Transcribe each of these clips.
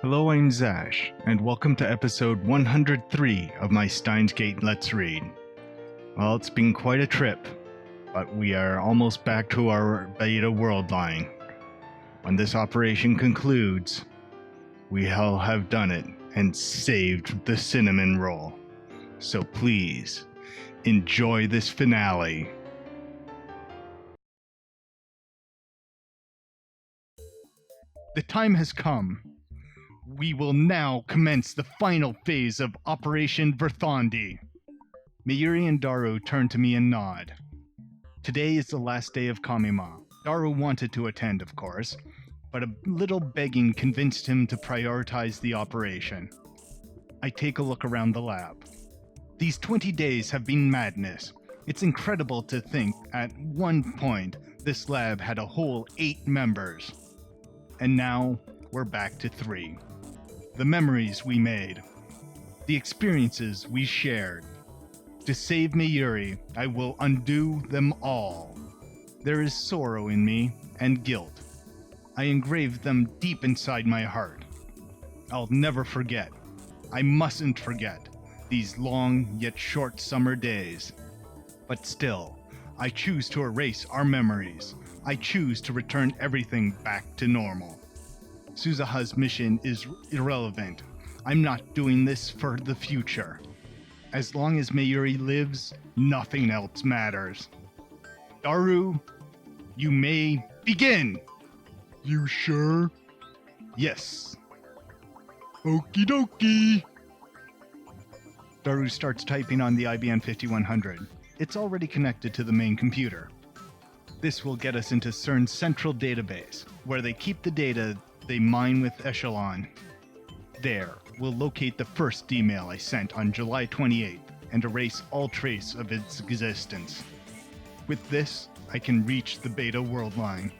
Hello, I'm Zash, and welcome to episode 103 of my Steins Let's Read. Well, it's been quite a trip, but we are almost back to our beta world line. When this operation concludes, we will have done it and saved the cinnamon roll. So please, enjoy this finale. The time has come. We will now commence the final phase of Operation Verthandi. Mayuri and Daru turn to me and nod. Today is the last day of Kamima. Daru wanted to attend, of course, but a little begging convinced him to prioritize the operation. I take a look around the lab. These 20 days have been madness. It's incredible to think at one point this lab had a whole 8 members. And now we're back to 3. The memories we made, the experiences we shared. To save Mayuri, I will undo them all. There is sorrow in me and guilt. I engraved them deep inside my heart. I'll never forget. I mustn't forget these long yet short summer days. But still, I choose to erase our memories. I choose to return everything back to normal. Suzuha's mission is irrelevant. I'm not doing this for the future. As long as Mayuri lives, nothing else matters. Daru, you may begin! You sure? Yes. Okie dokie! Daru starts typing on the IBM 5100. It's already connected to the main computer. This will get us into CERN's central database, where they keep the data they mine with Echelon. There, we'll locate the first email I sent on July 28th and erase all trace of its existence. With this, I can reach the beta world line.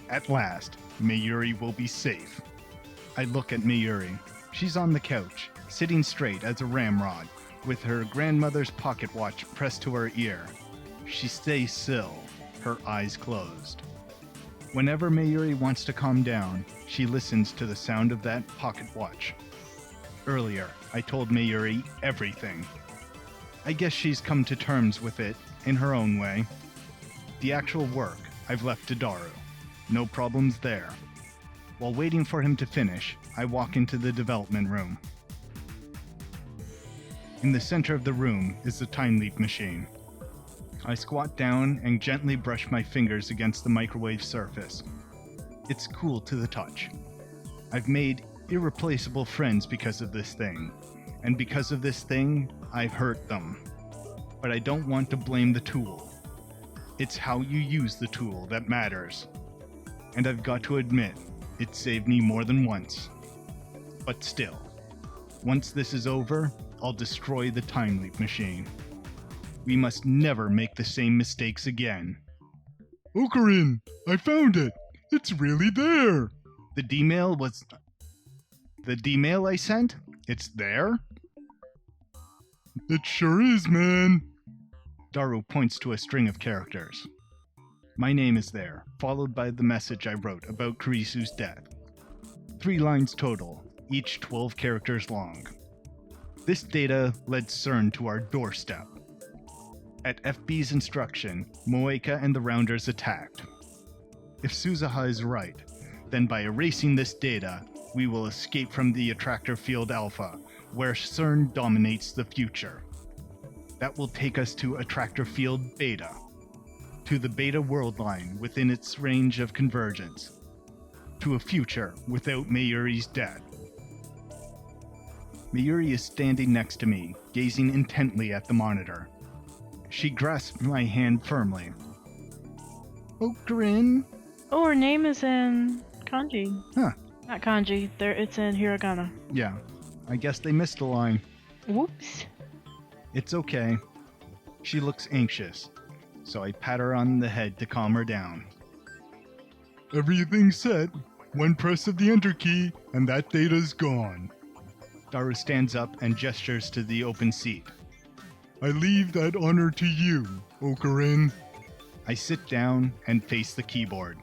At last, Mayuri will be safe. I look at Mayuri. She's on the couch, sitting straight as a ramrod, with her grandmother's pocket watch pressed to her ear. She stays still, her eyes closed. Whenever Mayuri wants to calm down, she listens to the sound of that pocket watch. Earlier, I told Mayuri everything. I guess she's come to terms with it in her own way. The actual work I've left to Daru. No problems there. While waiting for him to finish, I walk into the development room. In the center of the room is the time leap machine. I squat down and gently brush my fingers against the microwave surface. It's cool to the touch. I've made irreplaceable friends because of this thing, and because of this thing, I've hurt them. But I don't want to blame the tool. It's how you use the tool that matters. And I've got to admit, it saved me more than once. But still, once this is over, I'll destroy the time leap machine. We must never make the same mistakes again. Ocarin, I found it! It's really there! The D-mail I sent? It's there? It sure is, man! Daru points to a string of characters. My name is there, followed by the message I wrote about Kurisu's death. 3 lines total, each 12 characters long. This data led CERN to our doorstep. At FB's instruction, Moeka and the Rounders attacked. If Suzuha is right, then by erasing this data, we will escape from the attractor field alpha, where CERN dominates the future. That will take us to attractor field beta, to the beta world line within its range of convergence, to a future without Mayuri's death. Mayuri is standing next to me, gazing intently at the monitor. She grasps my hand firmly. Ocarin? Oh, her name is in kanji. Huh. Not kanji, it's in hiragana. Yeah, I guess they missed a line. Whoops. It's okay. She looks anxious, so I pat her on the head to calm her down. Everything's set. One press of the enter key, and that data's gone. Daru stands up and gestures to the open seat. I leave that honor to you, Ocarin. I sit down and face the keyboard.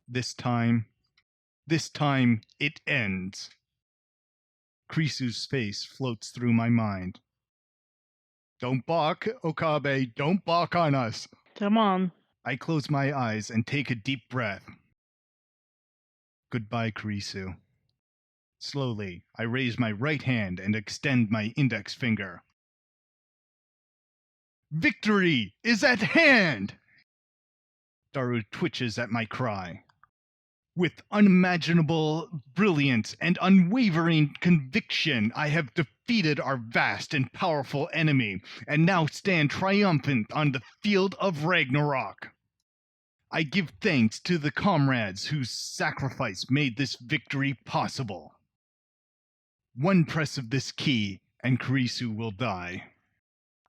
This time, This time, it ends. Krisu's face floats through my mind. Don't balk, Okabe. Don't balk on us. Come on. I close my eyes and take a deep breath. Goodbye, Kurisu. Slowly, I raise my right hand and extend my index finger. Victory is at hand! Daru twitches at my cry. With unimaginable brilliance and unwavering conviction, I have defeated our vast and powerful enemy, and now stand triumphant on the field of Ragnarok. I give thanks to the comrades whose sacrifice made this victory possible. One press of this key, and Kurisu will die.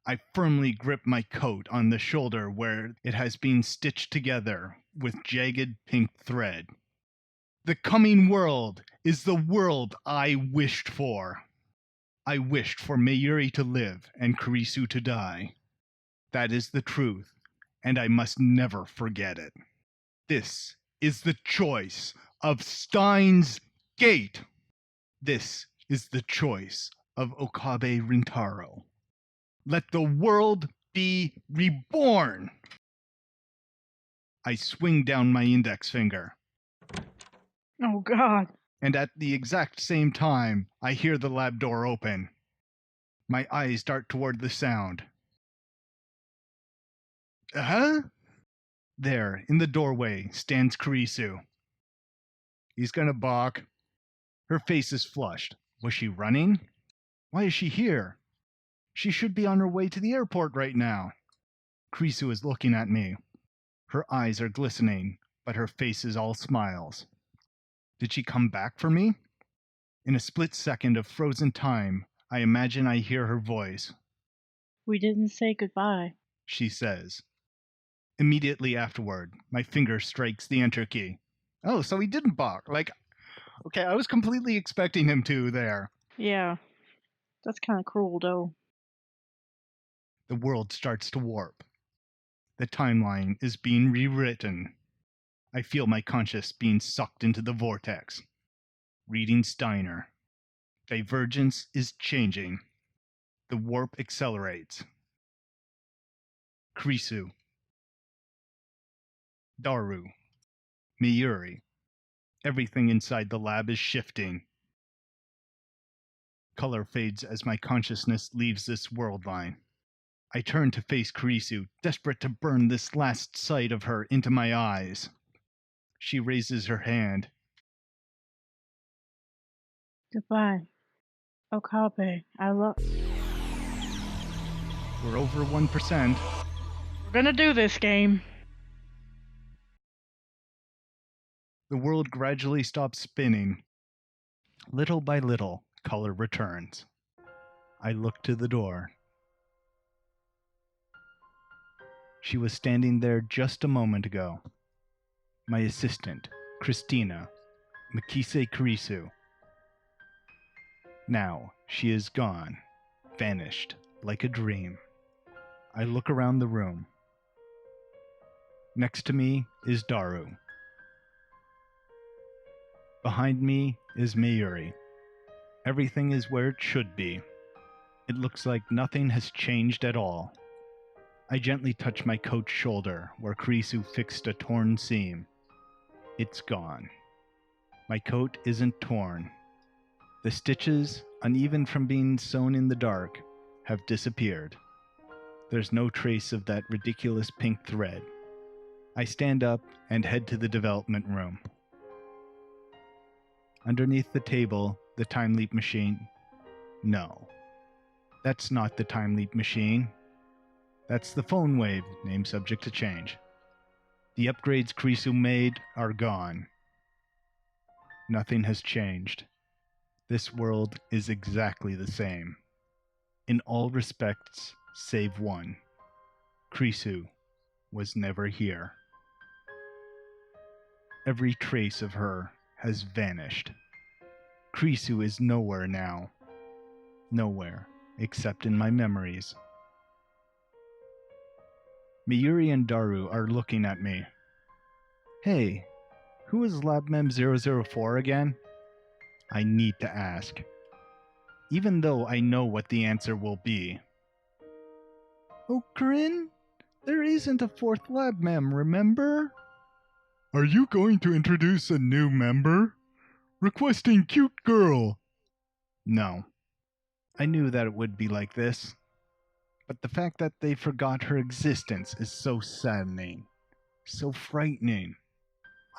I firmly grip my coat on the shoulder where it has been stitched together with jagged pink thread. The coming world is the world I wished for. I wished for Mayuri to live and Kurisu to die. That is the truth, and I must never forget it. This is the choice of Steins Gate. This is the choice of Okabe Rintaro. Let the world be reborn! I swing down my index finger. Oh, God. And at the exact same time, I hear the lab door open. My eyes dart toward the sound. Huh? There, in the doorway, stands Kurisu. He's gonna balk. Her face is flushed. Was she running? Why is she here? She should be on her way to the airport right now. Kurisu is looking at me. Her eyes are glistening, but her face is all smiles. Did she come back for me? In a split second of frozen time, I imagine I hear her voice. We didn't say goodbye. She says. Immediately afterward, my finger strikes the enter key. Oh, so he didn't balk. Okay, I was completely expecting him to there. Yeah. That's kind of cruel, though. The world starts to warp. The timeline is being rewritten. I feel my conscience being sucked into the vortex. Reading Steiner. Divergence is changing. The warp accelerates. Kurisu. Daru. Mayuri. Everything inside the lab is shifting. Color fades as my consciousness leaves this world line. I turn to face Kurisu, desperate to burn this last sight of her into my eyes. She raises her hand. Goodbye. Okabe, I love... We're over 1%. We're gonna do this game. The world gradually stops spinning. Little by little, color returns. I look to the door. She was standing there just a moment ago. My assistant, Christina, Makise Kurisu. Now she is gone, vanished like a dream. I look around the room. Next to me is Daru. Behind me is Mayuri. Everything is where it should be. It looks like nothing has changed at all. I gently touch my coat's shoulder where Kurisu fixed a torn seam. It's gone. My coat isn't torn. The stitches, uneven from being sewn in the dark, have disappeared. There's no trace of that ridiculous pink thread. I stand up and head to the development room. Underneath the table, the time leap machine. No. That's not the time leap machine. That's the phone wave, name subject to change. The upgrades Kurisu made are gone. Nothing has changed. This world is exactly the same. In all respects, save one. Kurisu was never here. Every trace of her has vanished. Kurisu is nowhere now. Nowhere except in my memories. Mayuri and Daru are looking at me. Hey, Who is LabMem004 again? I need to ask, even though I know what the answer will be. Oh, Corinne? There isn't a fourth LabMem, remember? Are you going to introduce a new member? Requesting cute girl. No. I knew that it would be like this. But the fact that they forgot her existence is so saddening, so frightening.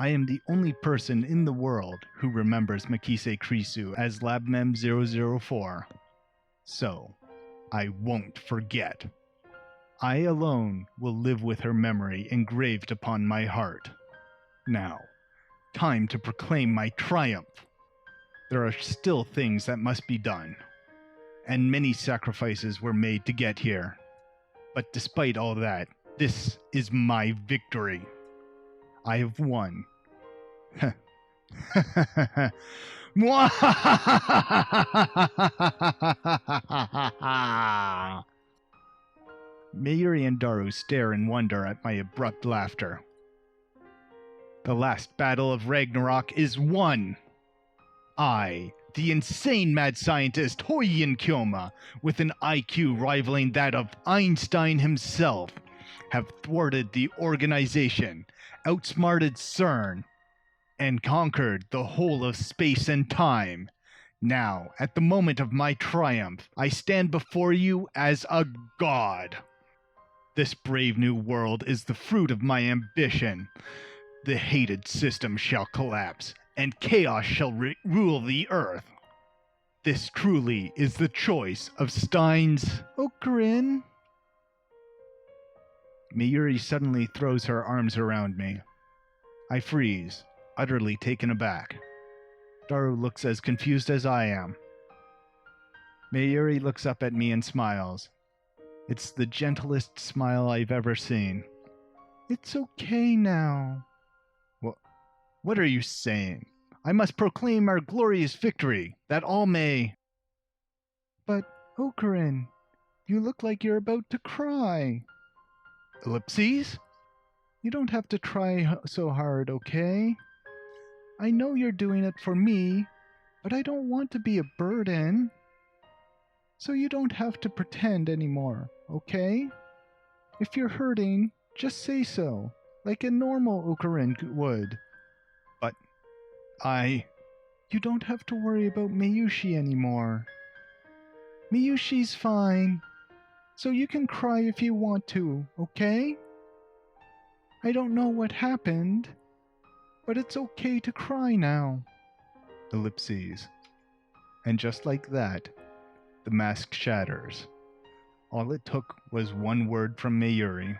I am the only person in the world who remembers Makise Krisu as LabMem004. So, I won't forget. I alone will live with her memory engraved upon my heart. Now, time to proclaim my triumph. There are still things that must be done, and many sacrifices were made to get here. But despite all that, this is my victory. I have won. Mayuri and Daru stare in wonder at my abrupt laughter. The last battle of Ragnarok is won! I, the insane mad scientist Hoyin Kyoma, with an IQ rivaling that of Einstein himself, have thwarted the organization, outsmarted CERN, and conquered the whole of space and time. Now, at the moment of my triumph, I stand before you as a god. This brave new world is the fruit of my ambition. The hated system shall collapse, and chaos shall rule the earth. This truly is the choice of Steins. Oh, Corinne. Mayuri suddenly throws her arms around me. I freeze, utterly taken aback. Daru looks as confused as I am. Mayuri looks up at me and smiles. It's the gentlest smile I've ever seen. It's okay now. What are you saying? I must proclaim our glorious victory, that all may... But, Corinne, you look like you're about to cry. Ellipses? You don't have to try so hard, okay? I know you're doing it for me, but I don't want to be a burden. So you don't have to pretend anymore, okay? If you're hurting, just say so, like a normal Corinne would. But you don't have to worry about Miyushi anymore. Miyushi's fine, so you can cry if you want to, okay? I don't know what happened, but it's okay to cry now. Ellipses. And just like that, the mask shatters. All it took was one word from Mayuri.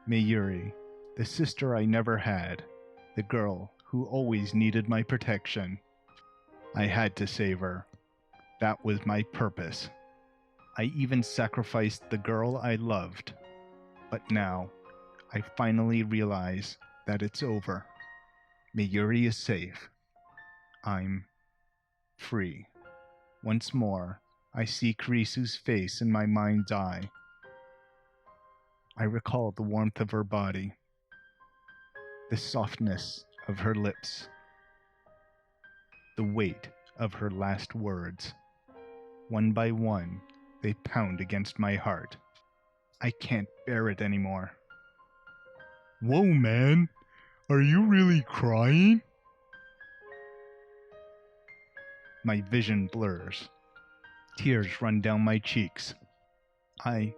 Mayuri, the sister I never had, the girl who always needed my protection. I had to save her. That was my purpose. I even sacrificed the girl I loved. But now, I finally realize that it's over. Mayuri is safe. I'm free. Once more, I see Kirisu's face in my mind's eye. I recall the warmth of her body, the softness of her lips, the weight of her last words. One by one, they pound against my heart. I can't bear it anymore. Whoa, man. Are you really crying? My vision blurs. Tears run down my cheeks. A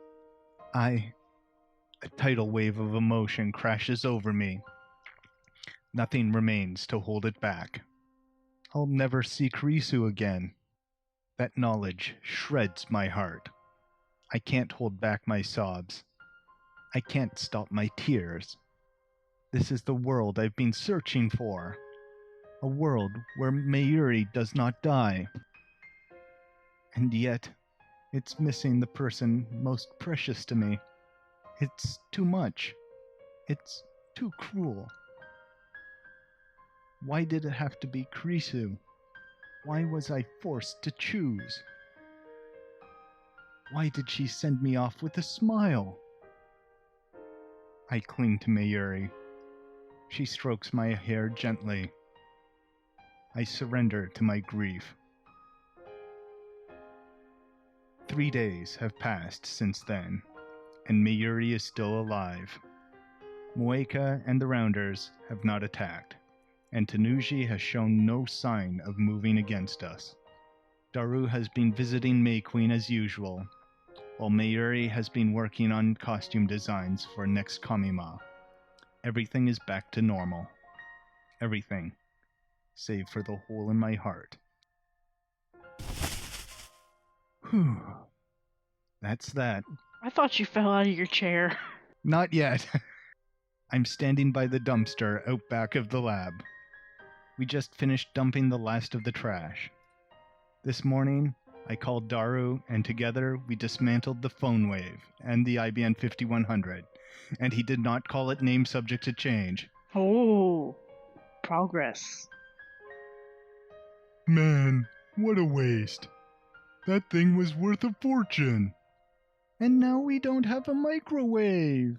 tidal wave of emotion crashes over me. Nothing remains to hold it back. I'll never see Kirisu again. That knowledge shreds my heart. I can't hold back my sobs. I can't stop my tears. This is the world I've been searching for. A world where Mayuri does not die. And yet, it's missing the person most precious to me. It's too much. It's too cruel. Why did it have to be Kirisu? Why was I forced to choose? Why did she send me off with a smile? I cling to Mayuri. She strokes my hair gently. I surrender to my grief. 3 days have passed since then, and Mayuri is still alive. Mueka and the Rounders have not attacked, and Tanuji has shown no sign of moving against us. Daru has been visiting May Queen as usual, while Mayuri has been working on costume designs for next Kamima. Everything is back to normal. Everything, save for the hole in my heart. Whew. That's that. I thought you fell out of your chair. Not yet. I'm standing by the dumpster out back of the lab. We just finished dumping the last of the trash. This morning, I called Daru, and together we dismantled the phone wave and the IBM 5100, and he did not call it name subject to change. Oh, progress. Man, what a waste. That thing was worth a fortune. And now we don't have a microwave.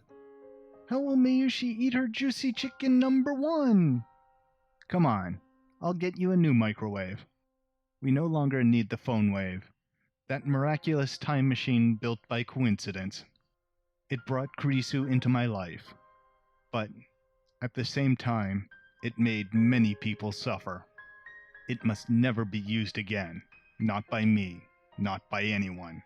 How will Mayushi eat her juicy chicken #1? Come on, I'll get you a new microwave. We no longer need the phone wave, that miraculous time machine built by coincidence. It brought Kurisu into my life, but at the same time, it made many people suffer. It must never be used again, not by me, not by anyone.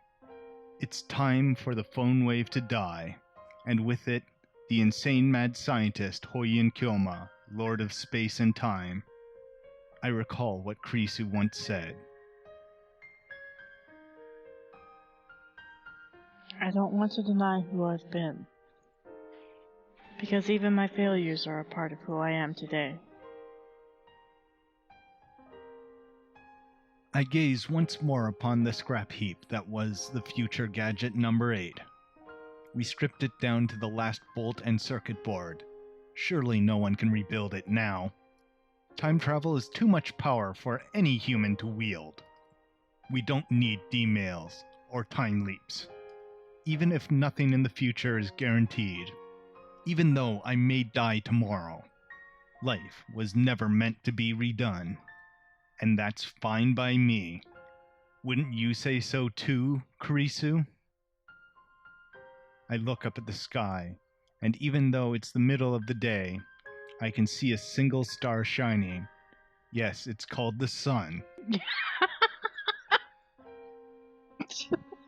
It's time for the phone wave to die, and with it, the insane mad scientist Hoyin Kyoma, Lord of Space and Time. I recall what Kurisu once said. I don't want to deny who I've been, because even my failures are a part of who I am today. I gaze once more upon the scrap heap that was the future gadget #8. We stripped it down to the last bolt and circuit board. Surely no one can rebuild it now. Time travel is too much power for any human to wield. We don't need demails or time leaps. Even if nothing in the future is guaranteed, even though I may die tomorrow, life was never meant to be redone. And that's fine by me. Wouldn't you say so too, Kurisu? I look up at the sky, and even though it's the middle of the day, I can see a single star shining. Yes, it's called the sun.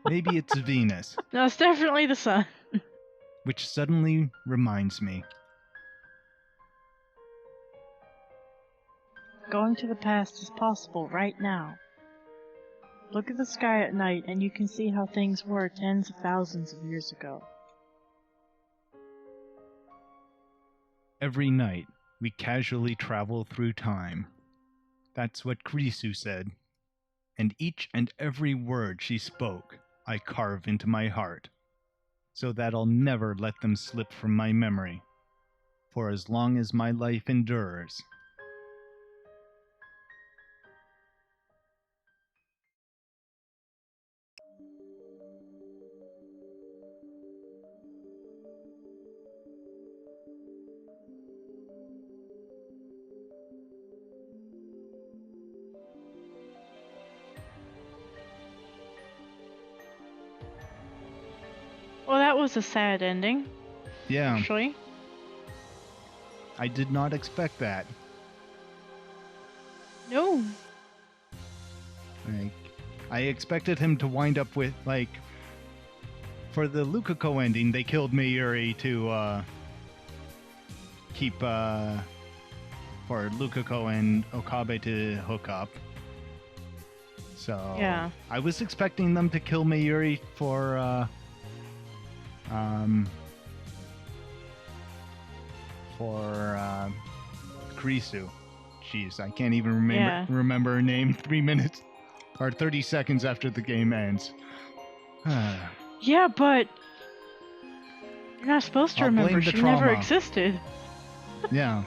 Maybe it's Venus, No, it's definitely the sun. which suddenly reminds me. Going to the past is possible right now. Look at the sky at night and you can see how things were tens of thousands of years ago. Every night, we casually travel through time. That's what Kurisu said. And each and every word she spoke, I carve into my heart, so that I'll never let them slip from my memory, for as long as my life endures. Well, that was a sad ending, Yeah, actually. I did not expect that. No. Like, I expected him to wind up with, like, for the Lukako ending, they killed Mayuri to keep for Lukako and Okabe to hook up. So Yeah. I was expecting them to kill Mayuri for Kurisu. Jeez, I can't even remember her name 3 minutes or 30 seconds after the game ends. Yeah, but you're not supposed to I'll blame remember. the She never trauma. existed. Yeah.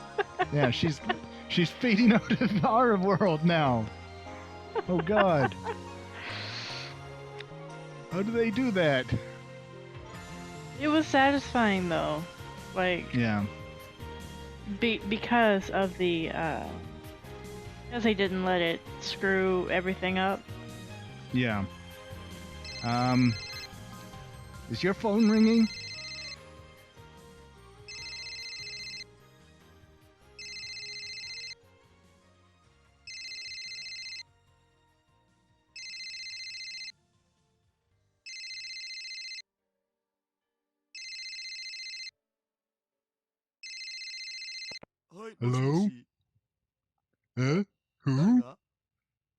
Yeah, she's fading out of our world now. Oh god. How do they do that? It was satisfying though. Like, Yeah. Because of the, because they didn't let it screw everything up. Yeah. Is your phone ringing? Hello? Who?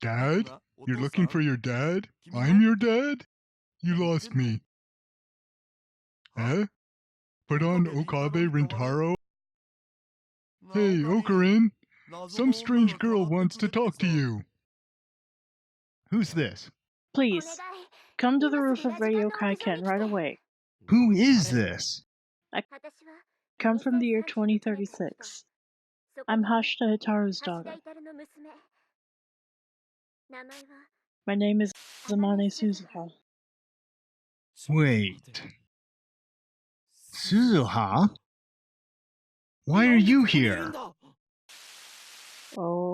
Dad? You're looking for your dad? I'm your dad? You lost me. Put on Okabe Rintaro? Hey, Okarin! Some strange girl wants to talk to you. Who's this? Please, come to the roof of Radio Kaiken right away. Who is this? Come from the year 2036. I'm Hashita Hitaru's daughter. My name is Zamane Suzuha. Wait. Suzuha? Why are you here? Oh,